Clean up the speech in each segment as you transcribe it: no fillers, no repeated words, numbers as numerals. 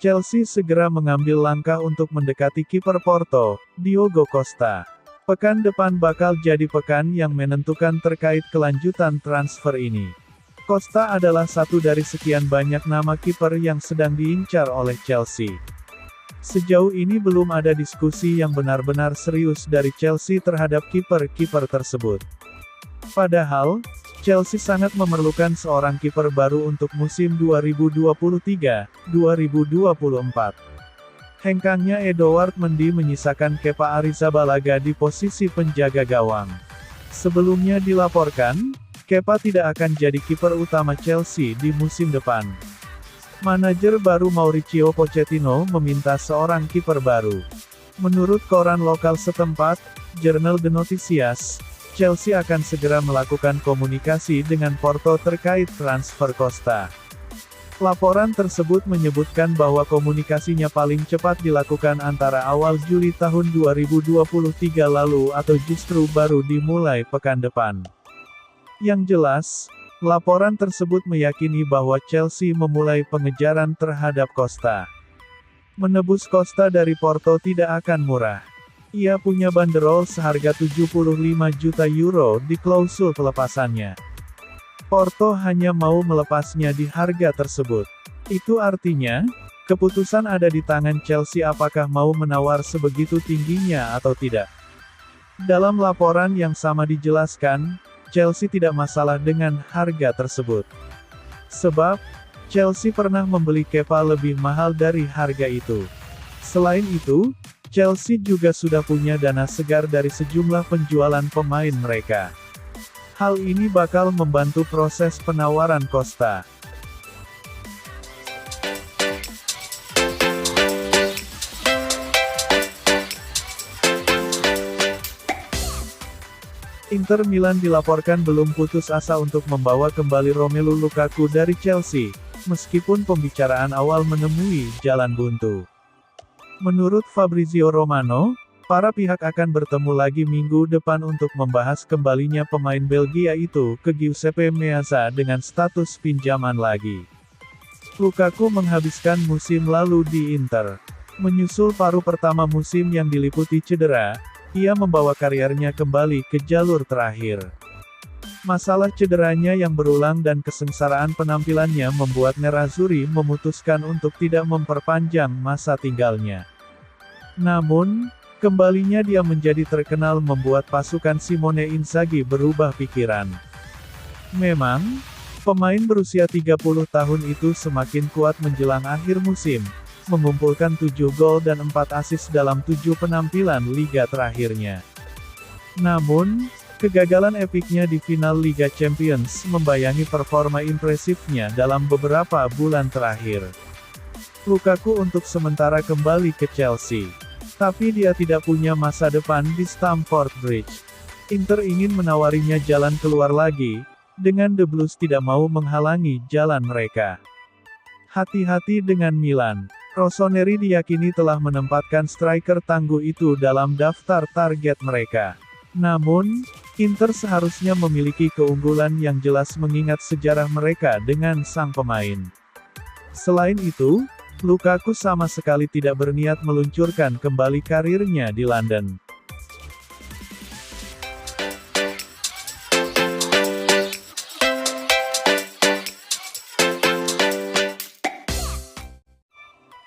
Chelsea segera mengambil langkah untuk mendekati kiper Porto, Diogo Costa. Pekan depan bakal jadi pekan yang menentukan terkait kelanjutan transfer ini. Costa adalah satu dari sekian banyak nama kiper yang sedang diincar oleh Chelsea. Sejauh ini belum ada diskusi yang benar-benar serius dari Chelsea terhadap kiper-kiper tersebut. Padahal, Chelsea sangat memerlukan seorang kiper baru untuk musim 2023-2024. Hengkangnya Edouard Mendy menyisakan Kepa Arrizabalaga di posisi penjaga gawang. Sebelumnya dilaporkan, Kepa tidak akan jadi kiper utama Chelsea di musim depan. Manajer baru Mauricio Pochettino meminta seorang kiper baru. Menurut koran lokal setempat, Journal de Noticias, Chelsea akan segera melakukan komunikasi dengan Porto terkait transfer Costa. Laporan tersebut menyebutkan bahwa komunikasinya paling cepat dilakukan antara awal Juli tahun 2023 lalu atau justru baru dimulai pekan depan. Yang jelas, laporan tersebut meyakini bahwa Chelsea memulai pengejaran terhadap Costa. Menebus Costa dari Porto tidak akan murah. Ia punya banderol seharga 75 juta euro di klausul pelepasannya. Porto hanya mau melepasnya di harga tersebut. Itu artinya, keputusan ada di tangan Chelsea apakah mau menawar sebegitu tingginya atau tidak. Dalam laporan yang sama dijelaskan, Chelsea tidak masalah dengan harga tersebut. Sebab, Chelsea pernah membeli Kepa lebih mahal dari harga itu. Selain itu, Chelsea juga sudah punya dana segar dari sejumlah penjualan pemain mereka. Hal ini bakal membantu proses penawaran Costa. Inter Milan dilaporkan belum putus asa untuk membawa kembali Romelu Lukaku dari Chelsea, meskipun pembicaraan awal menemui jalan buntu. Menurut Fabrizio Romano, para pihak akan bertemu lagi minggu depan untuk membahas kembalinya pemain Belgia itu ke Giuseppe Meazza dengan status pinjaman lagi. Lukaku menghabiskan musim lalu di Inter. Menyusul paruh pertama musim yang diliputi cedera, ia membawa karirnya kembali ke jalur terakhir. Masalah cederanya yang berulang dan kesengsaraan penampilannya membuat Nerazzurri memutuskan untuk tidak memperpanjang masa tinggalnya. Namun, kembalinya dia menjadi terkenal membuat pasukan Simone Inzaghi berubah pikiran. Memang, pemain berusia 30 tahun itu semakin kuat menjelang akhir musim, mengumpulkan 7 gol dan 4 assist dalam 7 penampilan liga terakhirnya. Namun, kegagalan epiknya di final Liga Champions membayangi performa impresifnya dalam beberapa bulan terakhir. Lukaku untuk sementara kembali ke Chelsea. Tapi dia tidak punya masa depan di Stamford Bridge. Inter ingin menawarinya jalan keluar lagi, dengan The Blues tidak mau menghalangi jalan mereka. Hati-hati dengan Milan. Rossoneri diyakini telah menempatkan striker tangguh itu dalam daftar target mereka. Namun, Inter seharusnya memiliki keunggulan yang jelas mengingat sejarah mereka dengan sang pemain. Selain itu, Lukaku sama sekali tidak berniat meluncurkan kembali karirnya di London.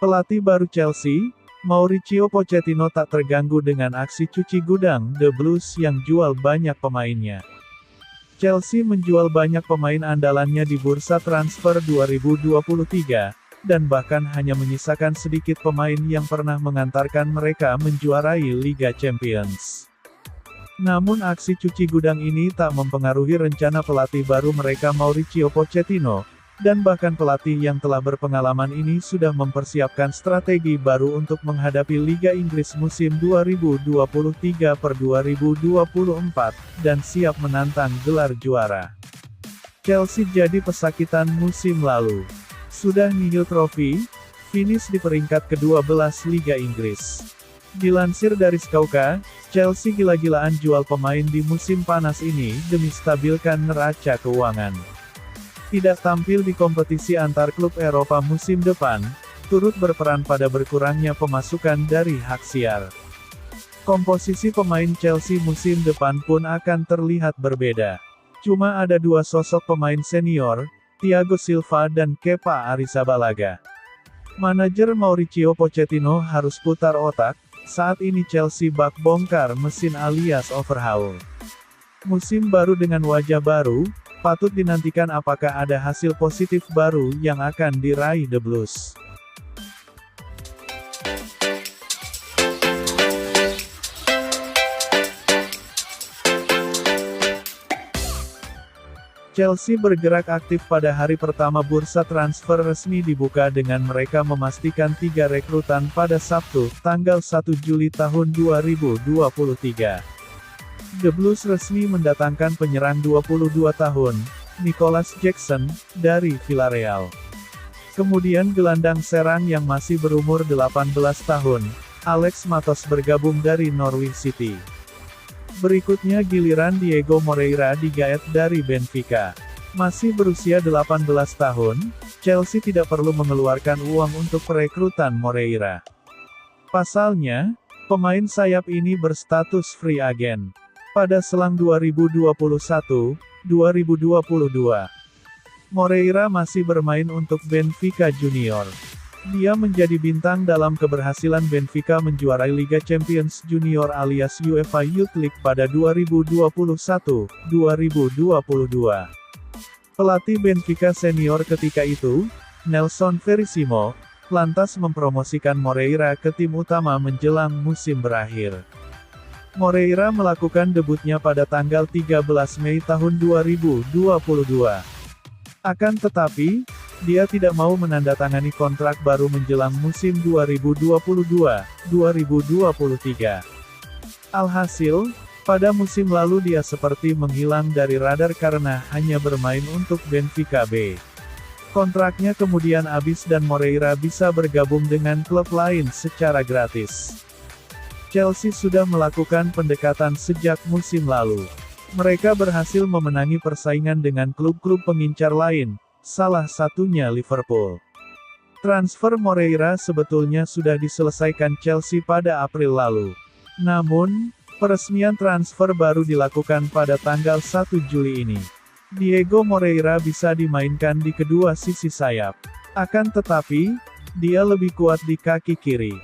Pelatih baru Chelsea, Mauricio Pochettino tak terganggu dengan aksi cuci gudang The Blues yang jual banyak pemainnya. Chelsea menjual banyak pemain andalannya di bursa transfer 2023, dan bahkan hanya menyisakan sedikit pemain yang pernah mengantarkan mereka menjuarai Liga Champions. Namun aksi cuci gudang ini tak mempengaruhi rencana pelatih baru mereka Mauricio Pochettino, dan bahkan pelatih yang telah berpengalaman ini sudah mempersiapkan strategi baru untuk menghadapi Liga Inggris musim 2023-2024, dan siap menantang gelar juara. Chelsea jadi pesakitan musim lalu. Sudah nihil trofi, finish di peringkat ke-12 Liga Inggris. Dilansir dari Skauka, Chelsea gila-gilaan jual pemain di musim panas ini demi stabilkan neraca keuangan. Tidak tampil di kompetisi antar klub Eropa musim depan, turut berperan pada berkurangnya pemasukan dari hak siar. Komposisi pemain Chelsea musim depan pun akan terlihat berbeda. Cuma ada dua sosok pemain senior, Thiago Silva dan Kepa Arrizabalaga. Manajer Mauricio Pochettino harus putar otak, saat ini Chelsea bak bongkar mesin alias overhaul. Musim baru dengan wajah baru, patut dinantikan apakah ada hasil positif baru yang akan diraih The Blues. Chelsea bergerak aktif pada hari pertama bursa transfer resmi dibuka dengan mereka memastikan 3 rekrutan pada Sabtu, tanggal 1 Juli tahun 2023. The Blues resmi mendatangkan penyerang 22 tahun, Nicholas Jackson, dari Villarreal. Kemudian gelandang serang yang masih berumur 18 tahun, Alex Matos bergabung dari Norwich City. Berikutnya giliran Diego Moreira digaet dari Benfica. Masih berusia 18 tahun, Chelsea tidak perlu mengeluarkan uang untuk perekrutan Moreira. Pasalnya, pemain sayap ini berstatus free agent pada selang 2021-2022. Moreira masih bermain untuk Benfica Junior. Dia menjadi bintang dalam keberhasilan Benfica menjuarai Liga Champions Junior alias UEFA Youth League pada 2021-2022. Pelatih Benfica senior ketika itu, Nelson Verissimo, lantas mempromosikan Moreira ke tim utama menjelang musim berakhir. Moreira melakukan debutnya pada tanggal 13 Mei tahun 2022. Akan tetapi, dia tidak mau menandatangani kontrak baru menjelang musim 2022-2023. Alhasil, pada musim lalu dia seperti menghilang dari radar karena hanya bermain untuk Benfica B. Kontraknya kemudian habis dan Moreira bisa bergabung dengan klub lain secara gratis. Chelsea sudah melakukan pendekatan sejak musim lalu. Mereka berhasil memenangi persaingan dengan klub-klub pengincar lain, salah satunya Liverpool. Transfer Moreira sebetulnya sudah diselesaikan Chelsea pada April lalu. Namun, peresmian transfer baru dilakukan pada tanggal 1 Juli ini. Diego Moreira bisa dimainkan di kedua sisi sayap. Akan tetapi, dia lebih kuat di kaki kiri.